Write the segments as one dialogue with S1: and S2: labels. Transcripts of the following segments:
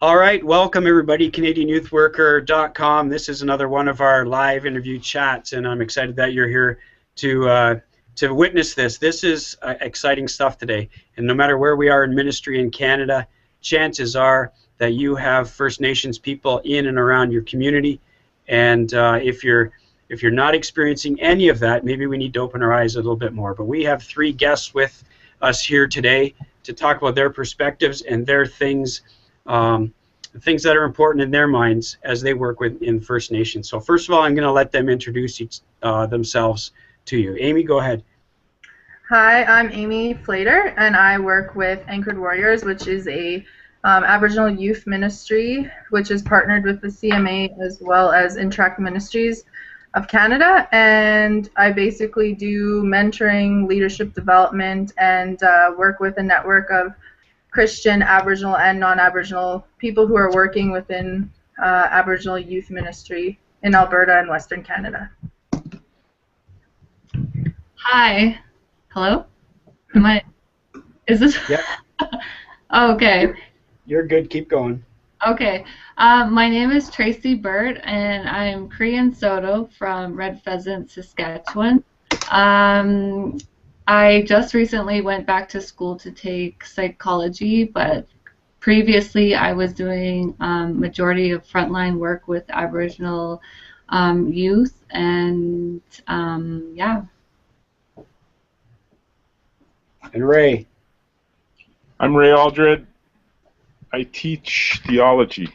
S1: All right, welcome everybody, CanadianYouthWorker.com. This is another one of our live interview chats, and I'm excited that you're here to witness this. This is exciting stuff today, and no matter where we are in ministry in Canada, chances are that you have First Nations people in and around your community, and if you're not experiencing any of that, maybe we need to open our eyes a little bit more. But we have three guests with us here today to talk about their perspectives and their things. Things that are important in their minds as they work in First Nations. So first of all, I'm going to let them introduce themselves to you. Amy, go ahead.
S2: Hi, I'm Amy Flater, and I work with Anchored Warriors, which is a Aboriginal Youth Ministry, which is partnered with the CMA as well as Intract Ministries of Canada. And I basically do mentoring, leadership development, and work with a network of Christian, Aboriginal, and non-Aboriginal people who are working within Aboriginal Youth Ministry in Alberta and Western Canada.
S3: Hi. Hello? Is this?
S1: Yeah.
S3: Okay.
S1: You're good. Keep going.
S3: Okay. My name is Tracy Bird, and I'm Korean Soto from Red Pheasant, Saskatchewan. I just recently went back to school to take psychology, but previously I was doing majority of frontline work with Aboriginal youth, and yeah.
S1: And Ray.
S4: I'm Ray Aldred. I teach theology.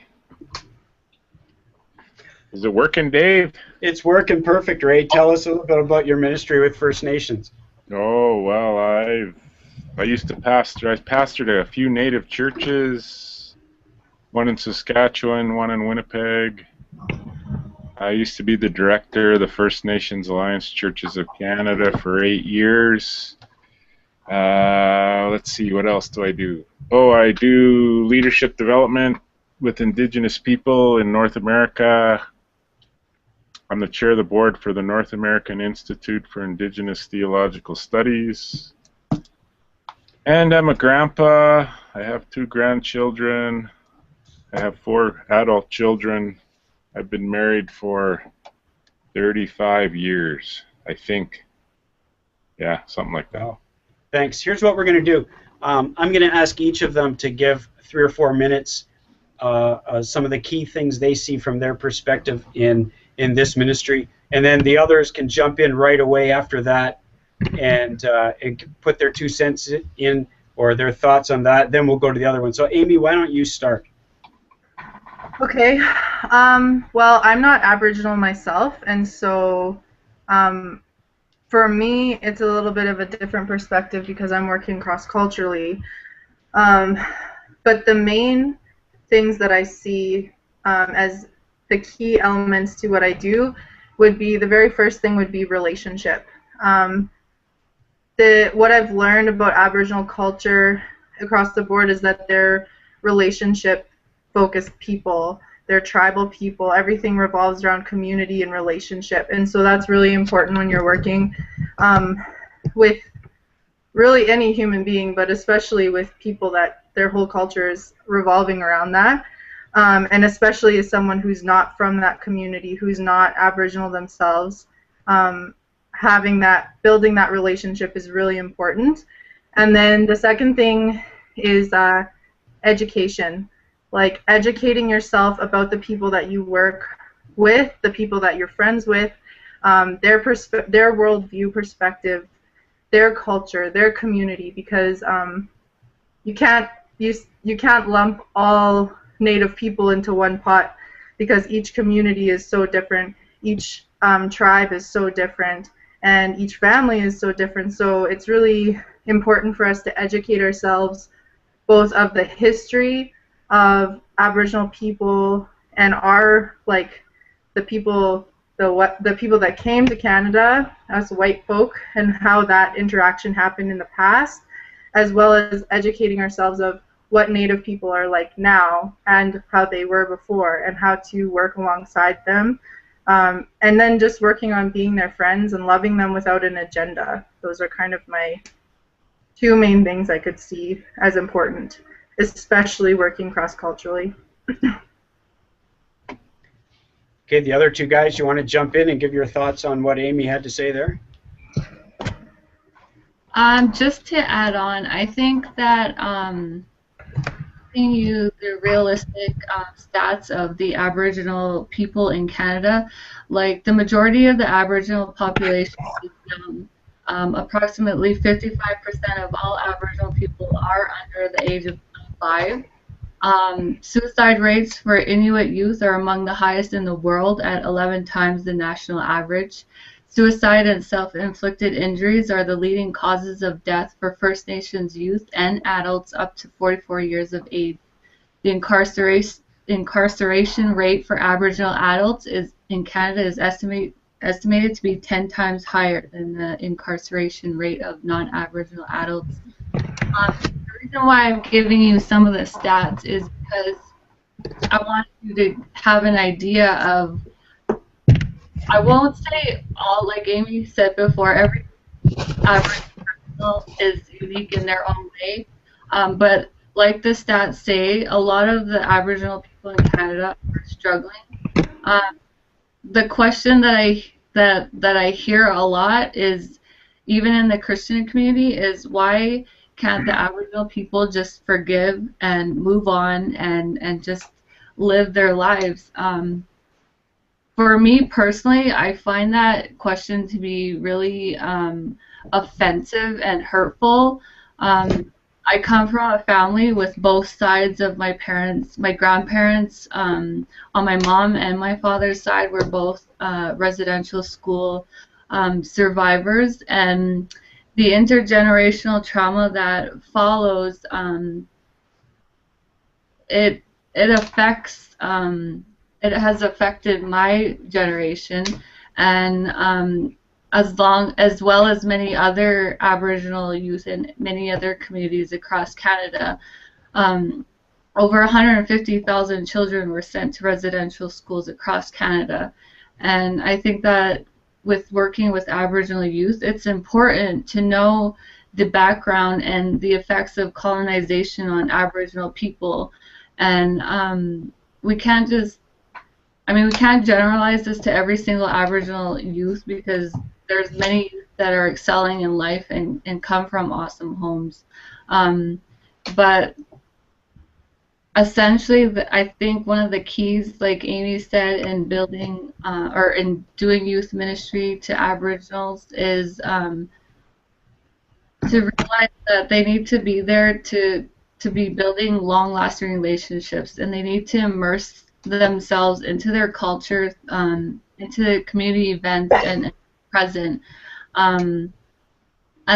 S4: Is it working, Dave?
S1: It's working perfect, Ray. Tell us a little bit about your ministry with First Nations.
S4: Oh, well, I used to pastor. I pastored a few native churches, one in Saskatchewan, one in Winnipeg. I used to be the director of the First Nations Alliance Churches of Canada for 8 years. Let's see, what else do I do? Oh, I do leadership development with Indigenous people in North America. I'm the chair of the board for the North American Institute for Indigenous Theological Studies. And I'm a grandpa. I have 2 grandchildren. I have 4 adult children. I've been married for 35 years, I think. Yeah, something like that.
S1: Wow. Thanks. Here's what we're going to do. I'm going to ask each of them to give 3 or 4 minutes some of the key things they see from their perspective in this ministry, and then the others can jump in right away after that and put their 2 cents in or their thoughts on that. Then we'll go to the other one. So Amy, why don't you start?
S2: Okay. Well, I'm not Aboriginal myself, and so for me it's a little bit of a different perspective because I'm working cross-culturally. But the main things that I see as the key elements to what I do would be, the very first thing would be relationship. What I've learned about Aboriginal culture across the board is that they're relationship-focused people. They're tribal people. Everything revolves around community and relationship. And so that's really important when you're working with really any human being, but especially with people that their whole culture is revolving around that. And especially as someone who's not from that community, who's not Aboriginal themselves, building that relationship is really important. And then the second thing is education, like educating yourself about the people that you work with, the people that you're friends with, their worldview perspective, their culture, their community, because you can't lump all Native people into one pot, because each community is so different, each tribe is so different, and each family is so different. So it's really important for us to educate ourselves both of the history of Aboriginal people and the people that came to Canada as white folk, and how that interaction happened in the past, as well as educating ourselves of what Native people are like now and how they were before, and how to work alongside them. And then just working on being their friends and loving them without an agenda. Those are kind of my 2 main things I could see as important, especially working cross-culturally.
S1: Okay, the other two guys, you want to jump in and give your thoughts on what Amy had to say there?
S3: Just to add on, I think that giving you the realistic stats of the Aboriginal people in Canada, like the majority of the Aboriginal population is young. Approximately 55% of all Aboriginal people are under the age of 5. Suicide rates for Inuit youth are among the highest in the world at 11 times the national average. Suicide and self-inflicted injuries are the leading causes of death for First Nations youth and adults up to 44 years of age. The incarceration rate for Aboriginal adults in Canada is estimated to be 10 times higher than the incarceration rate of non-Aboriginal adults. The reason why I'm giving you some of the stats is because I want you to have an idea of, I won't say all, like Amy said before, every Aboriginal is unique in their own way, but like the stats say, a lot of the Aboriginal people in Canada are struggling. The question that I hear a lot is, even in the Christian community, is why can't the Aboriginal people just forgive and move on and just live their lives? For me personally, I find that question to be really offensive and hurtful. I come from a family with both sides of my parents. My grandparents on my mom and my father's side were both residential school survivors, and the intergenerational trauma that follows, it affects, it has affected my generation, and as well as many other Aboriginal youth in many other communities across Canada. Over 150,000 children were sent to residential schools across Canada, and I think that with working with Aboriginal youth, it's important to know the background and the effects of colonization on Aboriginal people. And we can't just, we can't generalize this to every single Aboriginal youth, because there's many youth that are excelling in life and come from awesome homes. But essentially, I think one of the keys, like Amy said, in building or in doing youth ministry to Aboriginals is to realize that they need to be there to be building long-lasting relationships, and they need to immerse themselves into their culture, into the community events and present. And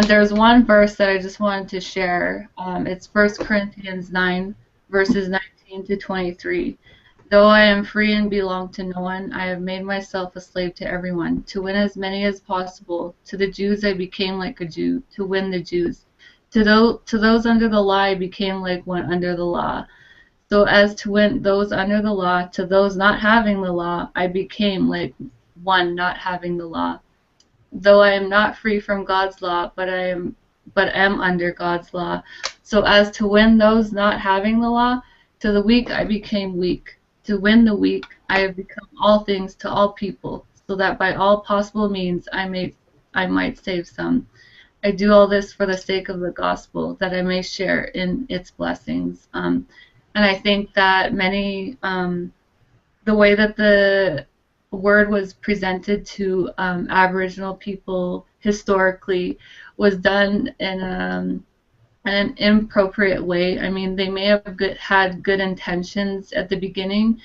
S3: there's one verse that I just wanted to share. It's 1 Corinthians 9, verses 19 to 23. Though I am free and belong to no one, I have made myself a slave to everyone, to win as many as possible. To the Jews I became like a Jew, to win the Jews. To those under the law I became like one under the law, so as to win those under the law. To those not having the law I became like one not having the law. Though I am not free from God's law, but am under God's law, so as to win those not having the law. To the weak I became weak, to win the weak. I have become all things to all people, so that by all possible means I might save some. I do all this for the sake of the gospel, that I may share in its blessings. And I think that many, the way that the word was presented to Aboriginal people historically was done in an inappropriate way. I mean, they may have had good intentions at the beginning,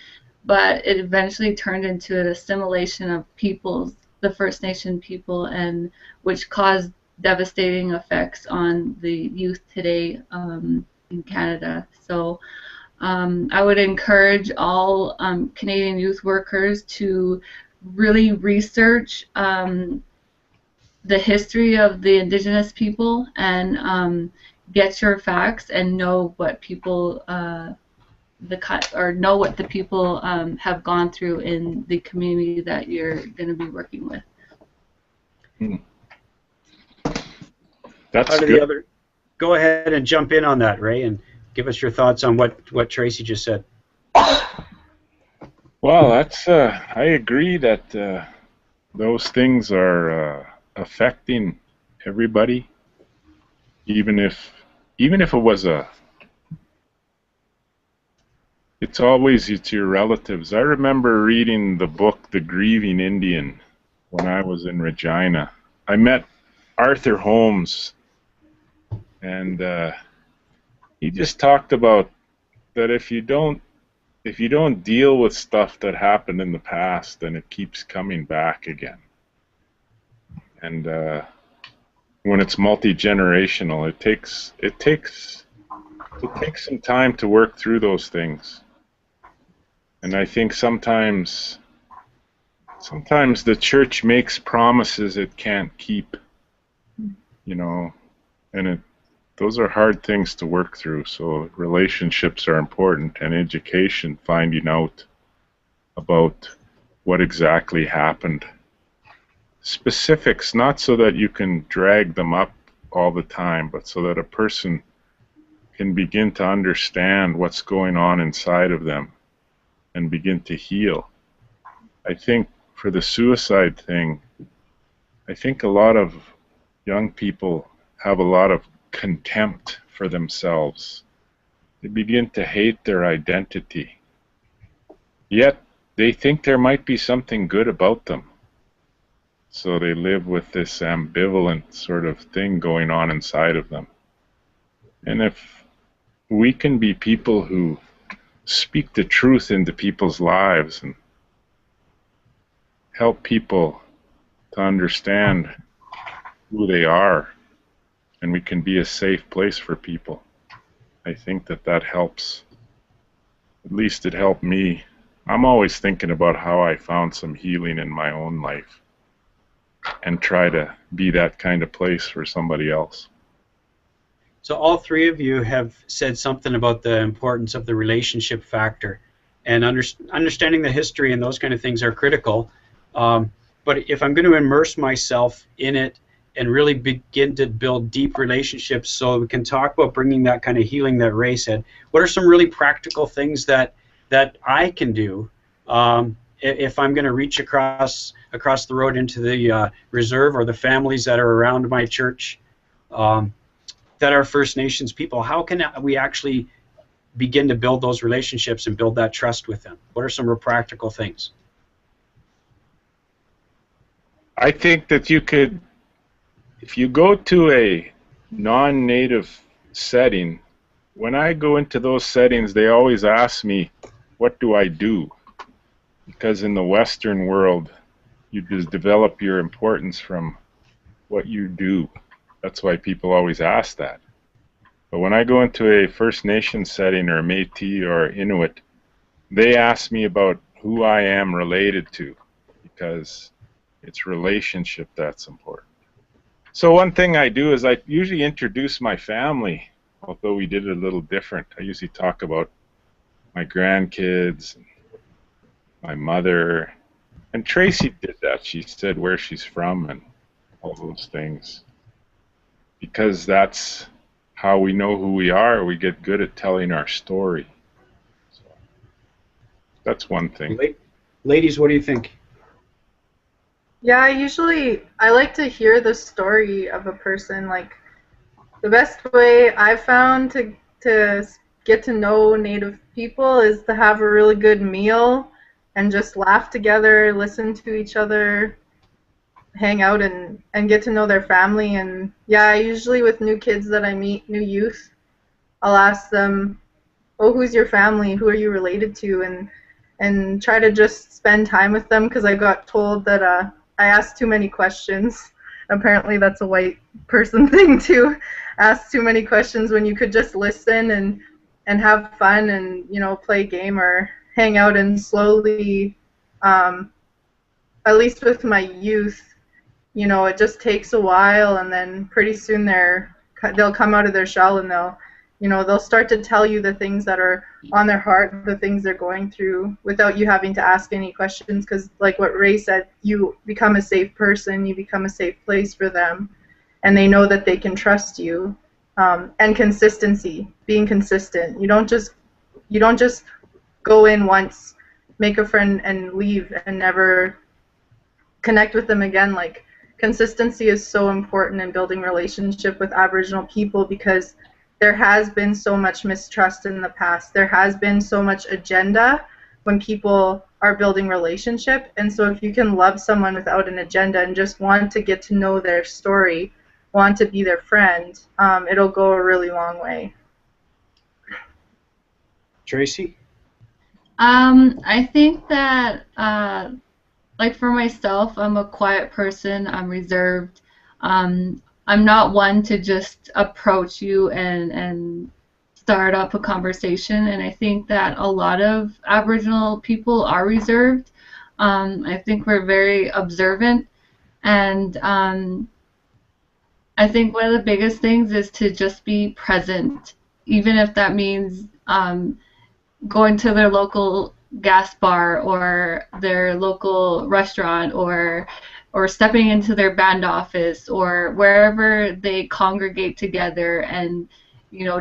S3: but it eventually turned into an assimilation of peoples, the First Nation people, and which caused devastating effects on the youth today in Canada. So I would encourage all Canadian youth workers to really research the history of the Indigenous people and get your facts and know what people know what the people have gone through in the community that you're going to be working with.
S4: That's good.
S1: Go ahead and jump in on that, Ray, and give us your thoughts on what Tracy just said.
S4: Well, that's I agree that those things are affecting everybody, even if it was it's your relatives. I remember reading the book The Grieving Indian when I was in Regina. I met Arthur Holmes, and he just talked about that if you don't deal with stuff that happened in the past, then it keeps coming back again. And when it's multi-generational, it takes some time to work through those things. And I think sometimes the church makes promises it can't keep, you know, and those are hard things to work through. So relationships are important, and education, finding out about what exactly happened. Specifics, not so that you can drag them up all the time, but so that a person can begin to understand what's going on inside of them and begin to heal. I think for the suicide thing, I think a lot of young people have a lot of contempt for themselves. They begin to hate their identity. Yet they think there might be something good about them. So they live with this ambivalent sort of thing going on inside of them. And if we can be people who speak the truth into people's lives and help people to understand who they are, and we can be a safe place for people, I think that helps. At least it helped me. I'm always thinking about how I found some healing in my own life and try to be that kind of place for somebody else.
S1: So all three of you have said something about the importance of the relationship factor, and understanding the history and those kind of things are critical. But if I'm going to immerse myself in it and really begin to build deep relationships, so we can talk about bringing that kind of healing that Ray said, what are some really practical things that I can do if I'm going to reach across the road into the reserve, or the families that are around my church that are First Nations people? How can we actually begin to build those relationships and build that trust with them? What are some real practical things?
S4: I think that you could, if you go to a non-native setting, when I go into those settings, they always ask me, what do I do? Because in the Western world, you just develop your importance from what you do. That's why people always ask that. But when I go into a First Nation setting, or Métis or Inuit, they ask me about who I am related to, because it's relationship that's important. So one thing I do is I usually introduce my family, although we did it a little different. I usually talk about my grandkids, and my mother, and Tracy did that. She said where she's from and all those things. Because that's how we know who we are. We get good at telling our story. So that's one thing.
S1: Ladies, what do you think?
S2: Yeah, I like to hear the story of a person. Like, the best way I've found to get to know Native people is to have a really good meal and just laugh together, listen to each other, hang out and get to know their family. And yeah, usually with new kids that I meet, new youth, I'll ask them, oh, who's your family? Who are you related to? And try to just spend time with them, because I got told that I ask too many questions. Apparently that's a white person thing to ask too many questions, when you could just listen and have fun and, you know, play a game or hang out, and slowly, at least with my youth, you know, it just takes a while, and then pretty soon they'll come out of their shell, and they'll start to tell you the things that are on their heart, the things they're going through, without you having to ask any questions. Because like what Ray said, you become a safe person, you become a safe place for them, and they know that they can trust you. And consistency, being consistent. You don't just go in once, make a friend, and leave and never connect with them again. Like, consistency is so important in building relationship with Aboriginal people, because there has been so much mistrust in the past. There has been so much agenda when people are building relationship. And so if you can love someone without an agenda and just want to get to know their story, want to be their friend, it'll go a really long way.
S1: Tracy?
S3: I think that, like for myself, I'm a quiet person. I'm reserved. I'm not one to just approach you and start up a conversation. And I think that a lot of Aboriginal people are reserved. I think we're very observant. And I think one of the biggest things is to just be present, even if that means going to their local gas bar or their local restaurant, or stepping into their band office, or wherever they congregate together, and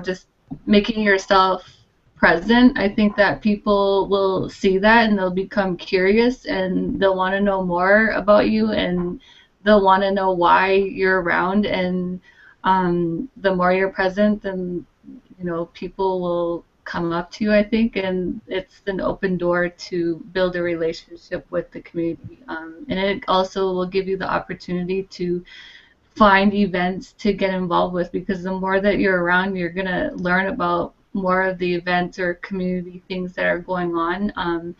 S3: just making yourself present. I think that people will see that and they'll become curious and they'll want to know more about you, and they'll want to know why you're around. And the more you're present, then people will come up to you, I think, and it's an open door to build a relationship with the community. And it also will give you the opportunity to find events to get involved with, because the more that you're around, you're going to learn about more of the events or community things that are going on.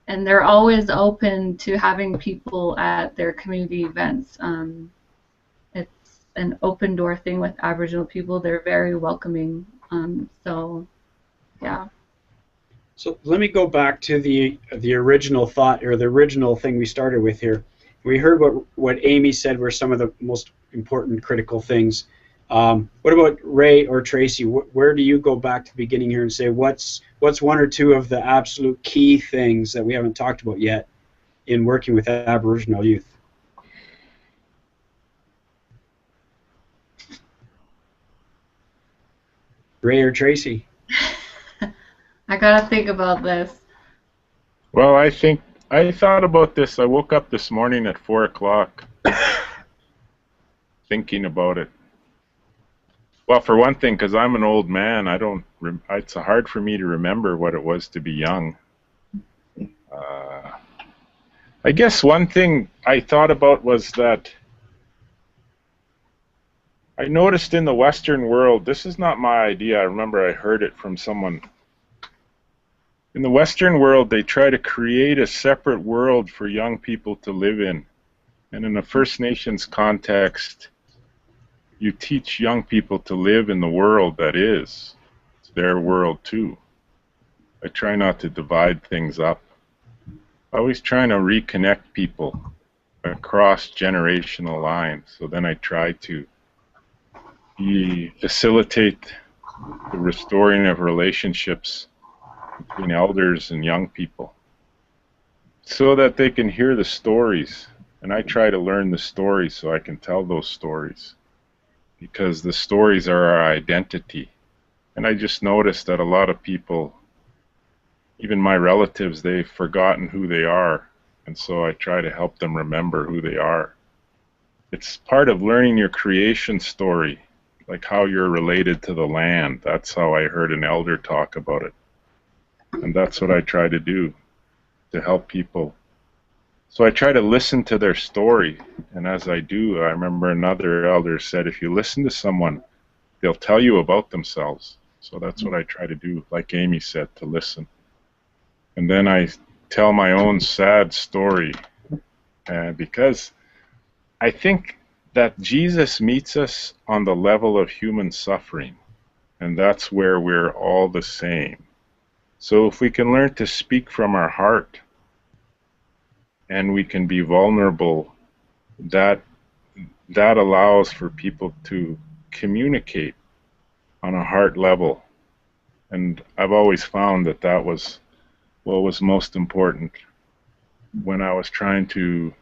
S3: And they're always open to having people at their community events. It's an open door thing with Aboriginal people. They're very welcoming. So yeah.
S1: So let me go back to the original thought, or the original thing we started with here. We heard what Amy said were some of the most important critical things. What about Ray or Tracy? Where do you go back to the beginning here and say what's one or two of the absolute key things that we haven't talked about yet in working with Aboriginal youth? Ray or Tracy?
S3: I gotta think about this.
S4: Well, I thought about this. I woke up this morning at 4 o'clock thinking about it. Well, for one thing, because I'm an old man, it's hard for me to remember what it was to be young. I guess one thing I thought about was that I noticed in the Western world, this is not my idea, I remember I heard it from someone. In the Western world, they try to create a separate world for young people to live in. And in a First Nations context, you teach young people to live in the world that is. It's their world too. I try not to divide things up. Always trying to reconnect people across generational lines. So then I try to facilitate the restoring of relationships between elders and young people so that they can hear the stories. And I try to learn the stories so I can tell those stories, because the stories are our identity. And I just noticed that a lot of people, even my relatives, they've forgotten who they are, and so I try to help them remember who they are. It's part of learning your creation story, like how you're related to the land. That's how I heard an elder talk about it. And that's what I try to do, to help people. So I try to listen to their story, and as I do, I remember another elder said, if you listen to someone, they'll tell you about themselves. So that's what I try to do, like Amy said, to listen. And then I tell my own sad story, because I think that Jesus meets us on the level of human suffering, and that's where we're all the same. So if we can learn to speak from our heart, and we can be vulnerable, that allows for people to communicate on a heart level. And I've always found that was what was most important when I was trying to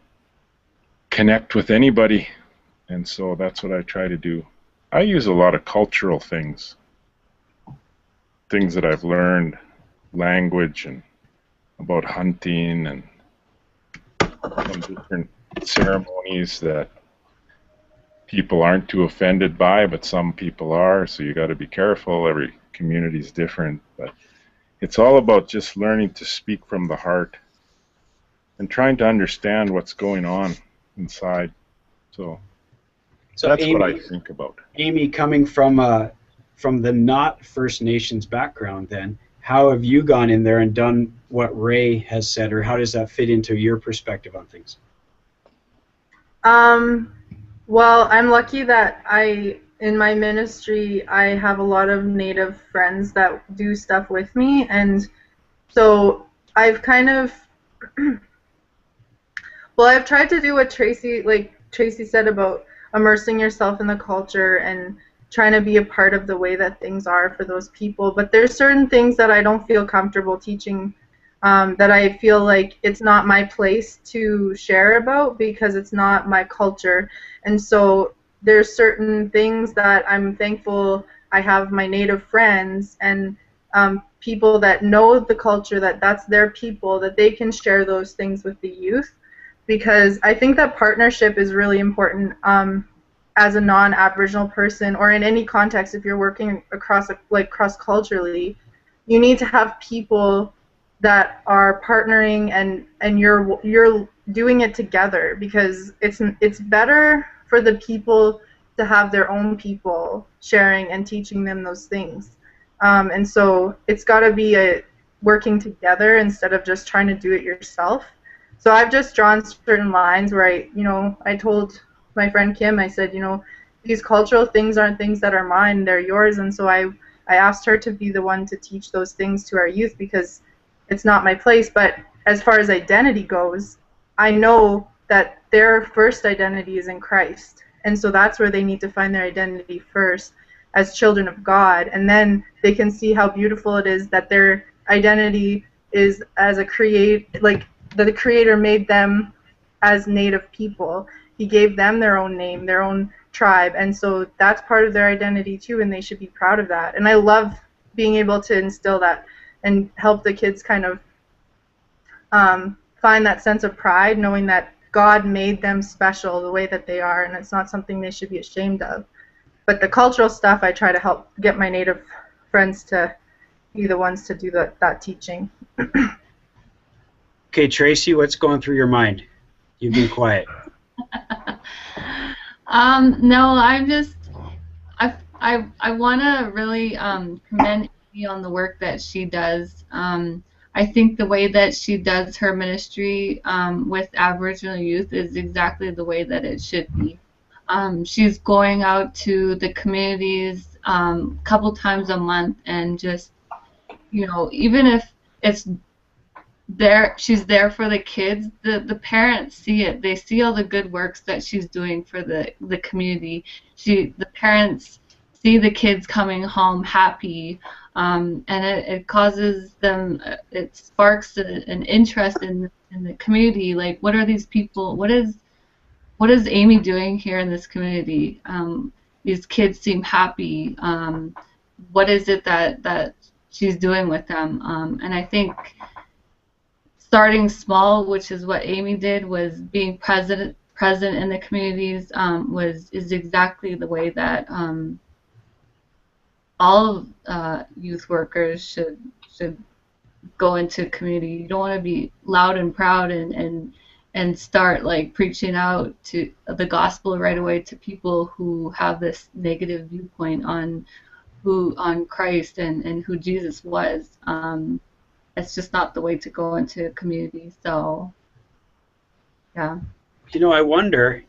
S4: connect with anybody. And so that's what I try to do. I use a lot of cultural things that I've learned language and about hunting and some different ceremonies that people aren't too offended by, but some people are, so you got to be careful. Every community is different, but it's all about just learning to speak from the heart and trying to understand what's going on inside. So that's
S1: Amy,
S4: what I think about.
S1: Amy, coming from the not First Nations background, then how have you gone in there and done what Ray has said, or how does that fit into your perspective on things?
S2: Well, I'm lucky that in my ministry, I have a lot of Native friends that do stuff with me, and so I've kind of, well, I've tried to do what Tracy said about immersing yourself in the culture and trying to be a part of the way that things are for those people, but there's certain things that I don't feel comfortable teaching, that I feel like it's not my place to share about because it's not my culture. And so there's certain things that I'm thankful I have my Native friends and people that know the culture, that's their people, that they can share those things with the youth, because I think that partnership is really important as a non-Aboriginal person, or in any context. If you're working cross-culturally, you need to have people that are partnering and you're doing it together, because it's better for the people to have their own people sharing and teaching them those things. And so it's got to be working together instead of just trying to do it yourself. So I've just drawn certain lines where I told my friend Kim, I said, these cultural things aren't things that are mine, they're yours. And so I asked her to be the one to teach those things to our youth, because it's not my place. But as far as identity goes, I know that their first identity is in Christ. And so that's where they need to find their identity first as children of God. And then they can see how beautiful it is that their identity is as the Creator made them as Native people. He gave them their own name, their own tribe. And so that's part of their identity too, and they should be proud of that. And I love being able to instill that and help the kids kind of find that sense of pride, knowing that God made them special the way that they are, and it's not something they should be ashamed of. But the cultural stuff, I try to help get my Native friends to be the ones to do that teaching.
S1: Okay, Tracy, what's going through your mind? You've been quiet.
S3: No, I want to really commend Amy on the work that she does. I think the way that she does her ministry with Aboriginal youth is exactly the way that it should be. She's going out to the communities a couple times a month, and just, even if it's there, she's there for the kids. The parents see it. They see all the good works that she's doing for the community. The parents see the kids coming home happy, and it causes them. It sparks an interest in the community. Like, what are these people? What is Amy doing here in this community? These kids seem happy. What is it that she's doing with them? And I think starting small, which is what Amy did, was being present in the communities, is exactly the way that all youth workers should go into community. You don't want to be loud and proud and start like preaching out to the gospel right away to people who have this negative viewpoint on Christ and who Jesus was. It's just not the way to go into a community. So, yeah.
S1: I wonder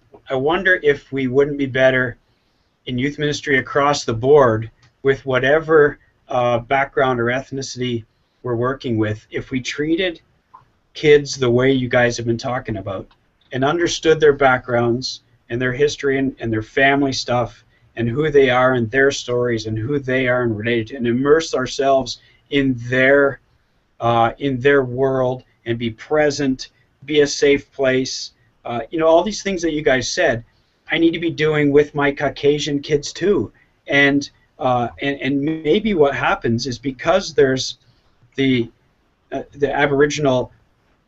S1: if we wouldn't be better in youth ministry across the board with whatever background or ethnicity we're working with, if we treated kids the way you guys have been talking about and understood their backgrounds and their history and their family stuff and who they are and their stories and who they are and related to, and immerse ourselves in their world and be present, be a safe place. All these things that you guys said, I need to be doing with my Caucasian kids too. And maybe what happens is because there's the Aboriginal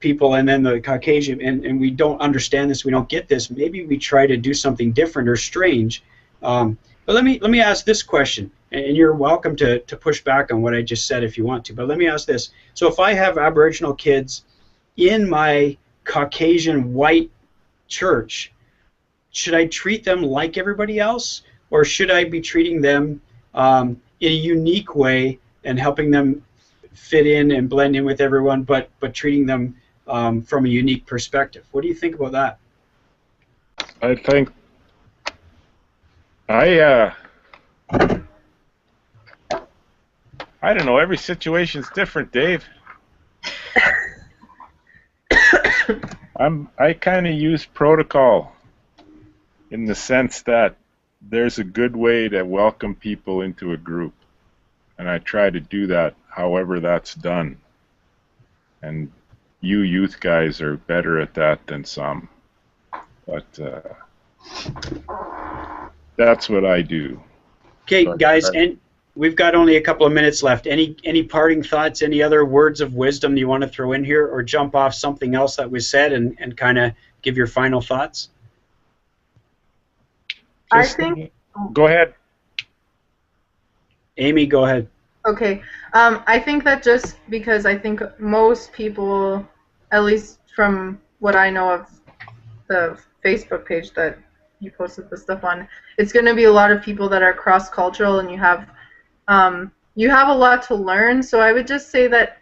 S1: people and then the Caucasian, and we don't understand this, we don't get this, maybe we try to do something different or strange. But let me ask this question, and you're welcome to push back on what I just said if you want to, but let me ask this. So if I have Aboriginal kids in my Caucasian white church, should I treat them like everybody else, or should I be treating them in a unique way and helping them fit in and blend in with everyone, but treating them from a unique perspective? What do you think about that?
S4: I think I don't know. Every situation's different, Dave. I kind of use protocol in the sense that there's a good way to welcome people into a group, and I try to do that however that's done. And you youth guys are better at that than some, but that's what I do.
S1: Okay, guys, and we've got only a couple of minutes left. Any parting thoughts, any other words of wisdom you want to throw in here, or jump off something else that was said and kind of give your final thoughts?
S2: I think...
S4: Go ahead.
S1: Amy, go ahead.
S2: Okay. I think that just because I think most people, at least from what I know of the Facebook page that you posted the stuff on, it's going to be a lot of people that are cross-cultural, and you have a lot to learn. So I would just say that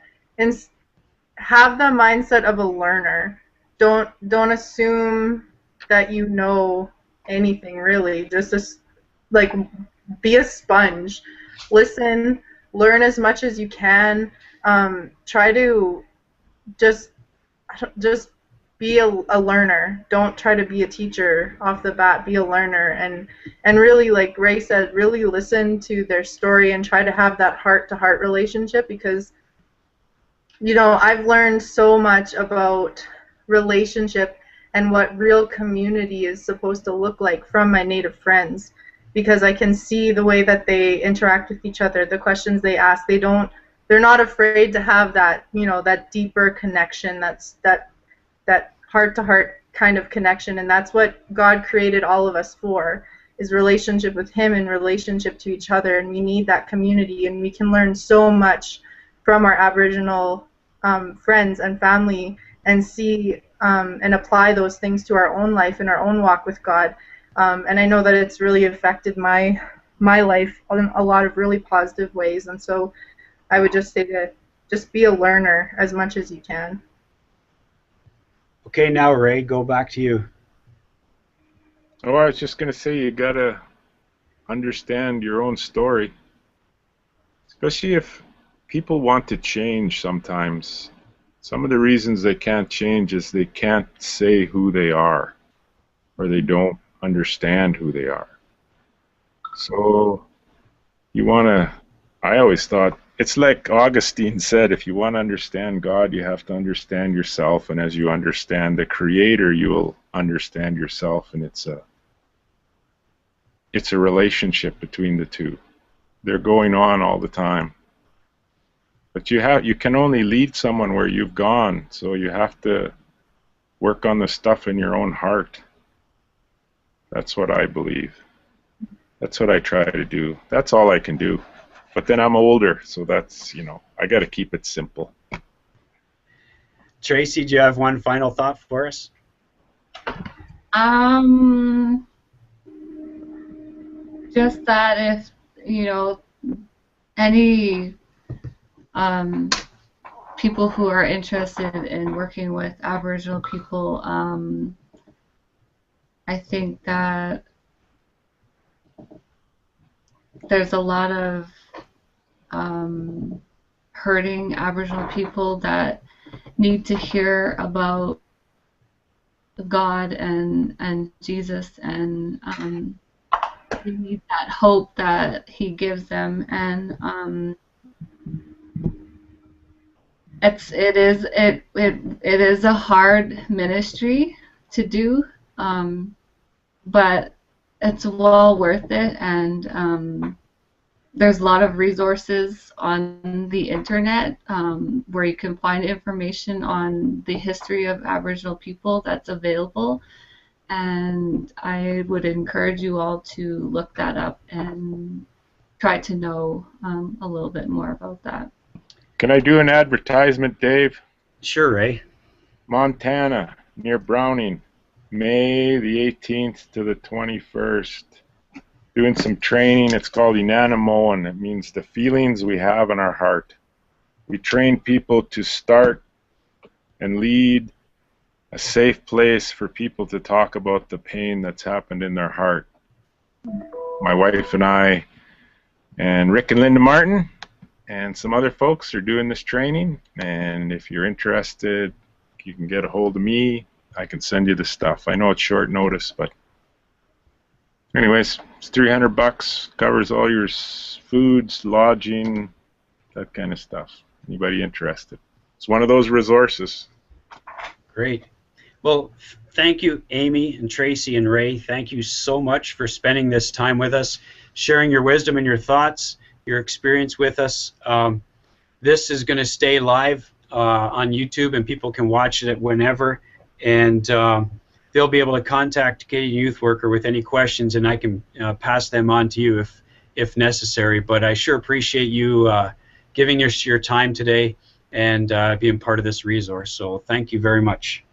S2: have the mindset of a learner. Don't assume that you know anything really. Just like be a sponge. Listen, learn as much as you can. Try to just be a learner. Don't try to be a teacher off the bat. Be a learner, and really, like Ray said, really listen to their story and try to have that heart-to-heart relationship, because I've learned so much about relationship and what real community is supposed to look like from my Native friends, because I can see the way that they interact with each other, the questions they ask. They're not afraid to have that, that deeper connection, that heart-to-heart kind of connection, and that's what God created all of us for, is relationship with Him and relationship to each other, and we need that community, and we can learn so much from our Aboriginal friends and family, and see and apply those things to our own life and our own walk with God. And I know that it's really affected my life in a lot of really positive ways, and so I would just say to just be a learner as much as you can.
S1: Okay, now Ray, go back to you.
S4: Oh, I was just going to say, you got to understand your own story, especially if people want to change sometimes. Some of the reasons they can't change is they can't say who they are, or they don't understand who they are. So you want to, I always thought, it's like Augustine said, if you want to understand God, you have to understand yourself, and as you understand the Creator, you will understand yourself, and it's a relationship between the two. They're going on all the time. But you can only lead someone where you've gone, so you have to work on the stuff in your own heart. That's what I believe. That's what I try to do. That's all I can do. But then I'm older, so that's, I got to keep it simple.
S1: Tracy, do you have one final thought for us?
S3: Just that if, any people who are interested in working with Aboriginal people, I think that there's a lot of hurting Aboriginal people that need to hear about God and Jesus, and they need that hope that He gives them, and it is a hard ministry to do, but it's well worth it, and there's a lot of resources on the internet where you can find information on the history of Aboriginal people that's available, and I would encourage you all to look that up and try to know a little bit more about that.
S4: Can I do an advertisement, Dave?
S1: Sure, Ray.
S4: Montana, near Browning, May the 18th to the 21st. Doing some training. It's called Inanimo, and it means the feelings we have in our heart. We train people to start and lead a safe place for people to talk about the pain that's happened in their heart. My wife and I and Rick and Linda Martin and some other folks are doing this training, and if you're interested, you can get a hold of me. I can send you the stuff. I know it's short notice, but anyways, it's $300, covers all your foods, lodging, that kind of stuff. Anybody interested? It's one of those resources.
S1: Great. Well, thank you, Amy and Tracy and Ray. Thank you so much for spending this time with us, sharing your wisdom and your thoughts, your experience with us. This is going to stay live on YouTube, and people can watch it whenever. And they'll be able to contact Canadian Youth Worker with any questions, and I can pass them on to you if necessary. But I sure appreciate you giving us your time today and being part of this resource. So thank you very much.